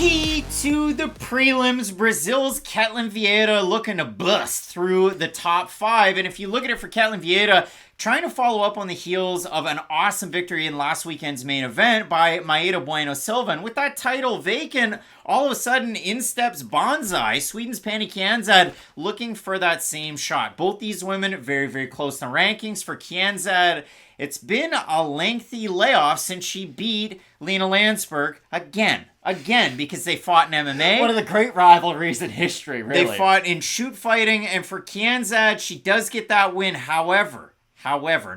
Key to the prelims, Brazil's Ketlen Vieira looking to bust through the top 5. And if you look at it for Ketlen Vieira, trying to follow up on the heels of an awesome victory in last weekend's main event by Maeda Bueno Silva. And with that title vacant, all of a sudden in steps Banzai, Sweden's Pannie Kianzad, looking for that same shot. Both these women very, very close in the rankings. For Kianzad, it's been a lengthy layoff since she beat Lena Landsberg again, because they fought in MMA. One of the great rivalries in history, really. They fought in shoot fighting, and for Kianzad, she does get that win. However,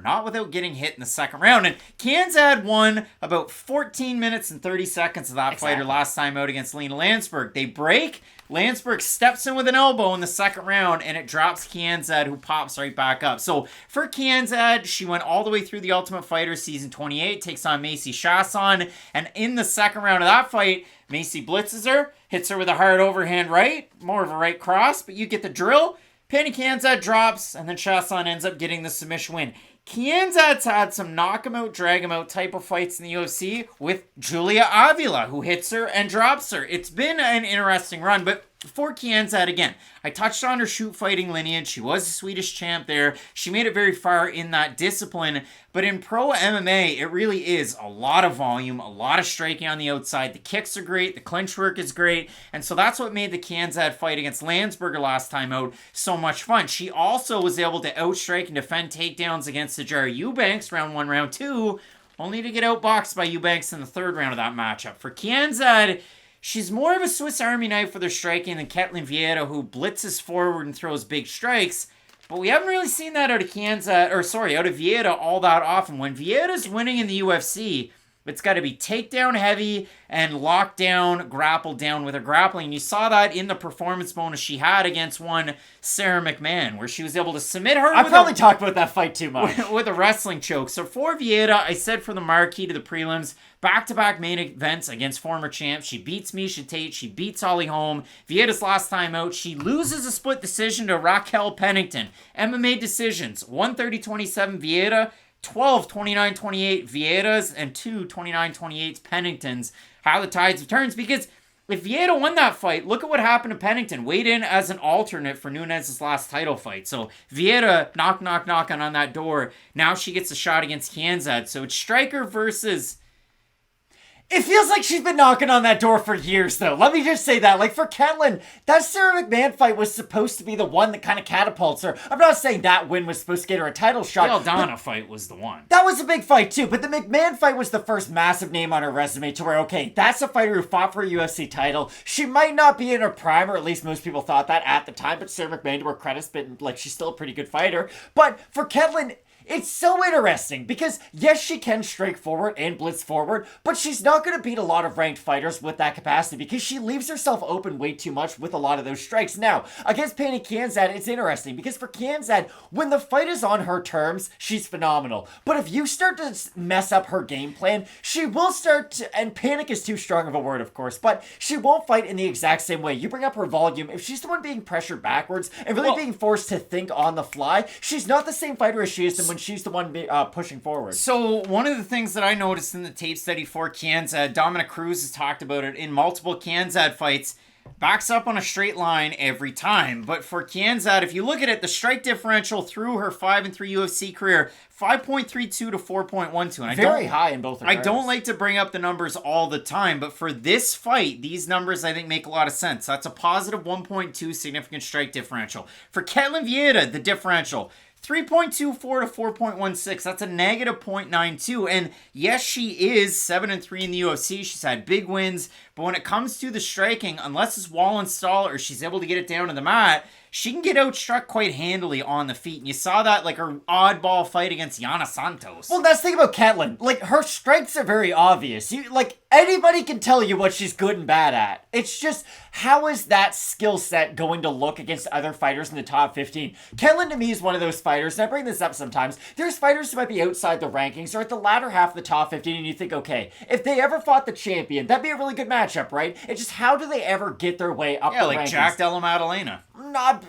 not without getting hit in the second round. And Kianzad won about 14 minutes and 30 seconds of that fighter last time out against Lena Landsberg. They break. Landsberg steps in with an elbow in the second round, and it drops Kianzad, who pops right back up. So for Kianzad, she went all the way through the Ultimate Fighter Season 28, takes on Macy Chasson, and in the second round of that fight, Macy blitzes her, hits her with a hard overhand right, more of a right cross, but you get the drill. Pannie Kianzad drops, and then Chasson ends up getting the submission win. Kianzad's had some knock him out, drag him out type of fights in the UFC with Julia Avila, who hits her and drops her. It's been an interesting run, but for Kianzad, again, I touched on her shoot fighting lineage. She was a Swedish champ there. She made it very far in that discipline. But in pro MMA, it really is a lot of volume, a lot of striking on the outside. The kicks are great. The clinch work is great. And so that's what made the Kianzad fight against Landsberger last time out so much fun. She also was able to outstrike and defend takedowns against Sijara Eubanks round 1, round 2, only to get outboxed by Eubanks in the third round of that matchup. For Kianzad, she's more of a Swiss Army knife with her striking than Ketlen Vieira, who blitzes forward and throws big strikes. But we haven't really seen that out of Vieira all that often. When Vieira's winning in the UFC, it's got to be takedown heavy and lock down, grapple down with her grappling. You saw that in the performance bonus she had against one Sarah McMahon, where she was able to submit her. I probably talked about that fight too much. With a wrestling choke. So for Vieira, I said for the marquee to the prelims, back-to-back main events against former champs. She beats Miesha Tate. She beats Holly Holm. Vieira's last time out, she loses a split decision to Raquel Pennington. MMA decisions, 130-27 Vieira, 12 29-28 Vieiras, and 2 29-28 Penningtons. How the tides have turned, because if Vieira won that fight, look at what happened to Pennington. Weighed in as an alternate for Nunes' last title fight. So Vieira knocking on that door. Now she gets a shot against Kianzad. So it's striker versus... It feels like she's been knocking on that door for years, though. Let me just say that. Like, for Ketlen, that Sarah McMahon fight was supposed to be the one that kind of catapults her. I'm not saying that win was supposed to get her a title shot. The Aldana fight was the one. That was a big fight, too. But the McMahon fight was the first massive name on her resume to where, okay, that's a fighter who fought for a UFC title. She might not be in her prime, or at least most people thought that at the time. But Sarah McMahon, to her credit's been, like, she's still a pretty good fighter. But for Ketlen... it's so interesting because, yes, she can strike forward and blitz forward, but she's not going to beat a lot of ranked fighters with that capacity because she leaves herself open way too much with a lot of those strikes. Now, against Pannie Kianzad, it's interesting because for Kianzad, when the fight is on her terms, she's phenomenal. But if you start to mess up her game plan, she will start to, and panic is too strong of a word, of course, but she won't fight in the exact same way. You bring up her volume. If she's the one being pressured backwards and really being forced to think on the fly, she's not the same fighter as she is when she's the one pushing forward. So one of the things that I noticed in the tape study for Kianzad, Dominic Cruz has talked about it in multiple Kianzad fights, backs up on a straight line every time. But for Kianzad, if you look at it, the strike differential through her 5-3 UFC career, 5.32 to 4.12. And very high in both regards. I don't like to bring up the numbers all the time, but for this fight, these numbers I think make a lot of sense. That's a positive 1.2 significant strike differential. For Ketlen Vieira, the differential, 3.24 to 4.16. That's a negative 0.92. And yes, she is 7-3 in the UFC. She's had big wins. But when it comes to the striking, unless it's wall install or she's able to get it down to the mat, she can get outstruck quite handily on the feet. And you saw that, like, her oddball fight against Yana Santos. Well, that's the thing about Ketlen. Like, her strengths are very obvious. Anybody can tell you what she's good and bad at. It's just, how is that skill set going to look against other fighters in the top 15? Ketlen, to me, is one of those fighters, and I bring this up sometimes. There's fighters who might be outside the rankings or at the latter half of the top 15, and you think, okay, if they ever fought the champion, that'd be a really good matchup, right? It's just, how do they ever get their way up the rankings? Yeah, like Jack Della Maddalena.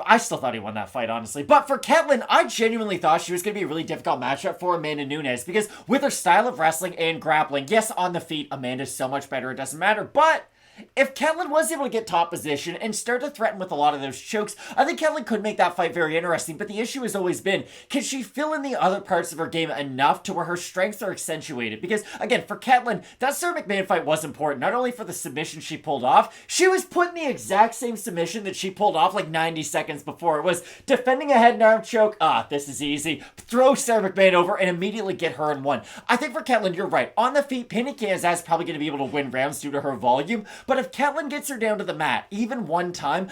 I still thought he won that fight, honestly. But for Ketlen, I genuinely thought she was going to be a really difficult matchup for Amanda Nunes because with her style of wrestling and grappling, yes, on the feet, Amanda's so much better, it doesn't matter. But if Ketlen was able to get top position and start to threaten with a lot of those chokes, I think Ketlen could make that fight very interesting. But the issue has always been, can she fill in the other parts of her game enough to where her strengths are accentuated? Because, again, for Ketlen, that Sarah McMahon fight was important, not only for the submission she pulled off, she was put in the exact same submission that she pulled off like 90 seconds before. It was defending a head and arm choke, this is easy, throw Sarah McMahon over and immediately get her in one. I think for Ketlen, you're right. On the feet, Pannie Kianzad is probably going to be able to win rounds due to her volume, but if Ketlen gets her down to the mat, even one time,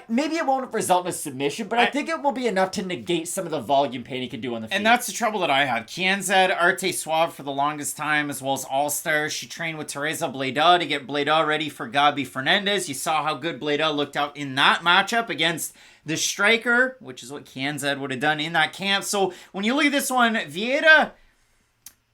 maybe it won't result in a submission, but I think it will be enough to negate some of the volume Pannie can do on the feet. And that's the trouble that I have. Kianzad, Arte Suave for the longest time, as well as All-Stars. She trained with Teresa Bleda to get Bleda ready for Gabi Fernandez. You saw how good Bleda looked out in that matchup against the striker, which is what Kianzad would have done in that camp. So when you look at this one, Vieira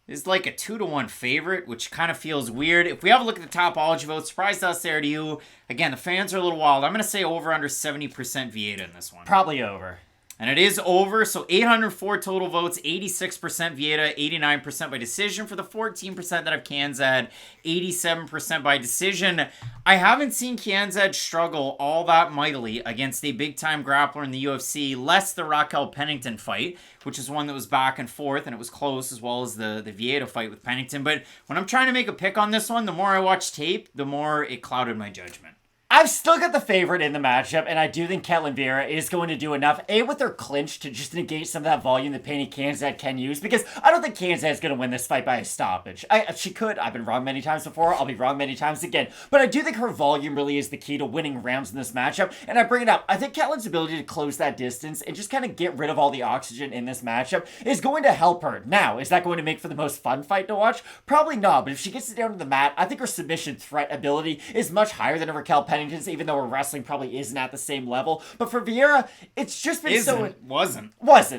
is like a 2-1 favorite, which kind of feels weird. If we have a look at the Topology vote, surprised us there to you. Again, the fans are a little wild. I'm going to say over under 70% Vieira in this one. Probably over. And it is over, so 804 total votes, 86% Vieira, 89% by decision for the 14% that have Kianzad, 87% by decision. I haven't seen Kianzad struggle all that mightily against a big-time grappler in the UFC, less the Raquel Pennington fight, which is one that was back and forth, and it was close, as well as the Vieira fight with Pennington. But when I'm trying to make a pick on this one, the more I watch tape, the more it clouded my judgment. I've still got the favorite in the matchup, and I do think Ketlen Vieira is going to do enough, with her clinch to just negate some of that volume that Pannie Kianzad can use, because I don't think Kianzad is going to win this fight by a stoppage. She could. I've been wrong many times before. I'll be wrong many times again. But I do think her volume really is the key to winning rounds in this matchup, and I bring it up. I think Ketlen's ability to close that distance and just kind of get rid of all the oxygen in this matchup is going to help her. Now, is that going to make for the most fun fight to watch? Probably not, but if she gets it down to the mat, I think her submission threat ability is much higher than Raquel Pennington's, even though her wrestling probably isn't at the same level. But for Vieira, it's just been Wasn't.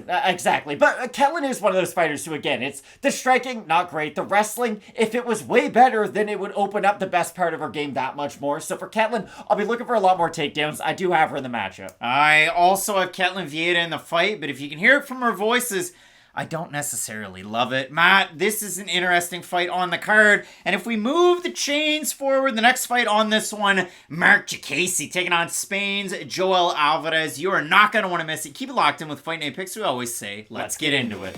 Exactly. But Ketlen is one of those fighters who, again, it's the striking, not great. The wrestling, if it was way better, then it would open up the best part of her game that much more. So for Ketlen, I'll be looking for a lot more takedowns. I do have her in the matchup. I also have Ketlen Vieira in the fight, but if you can hear it from her voices, I don't necessarily love it. Matt, this is an interesting fight on the card. And if we move the chains forward, the next fight on this one, Marc Diakiese taking on Spain's Joel Alvarez. You are not going to want to miss it. Keep it locked in with Fight Night Picks. We always say, let's get into it.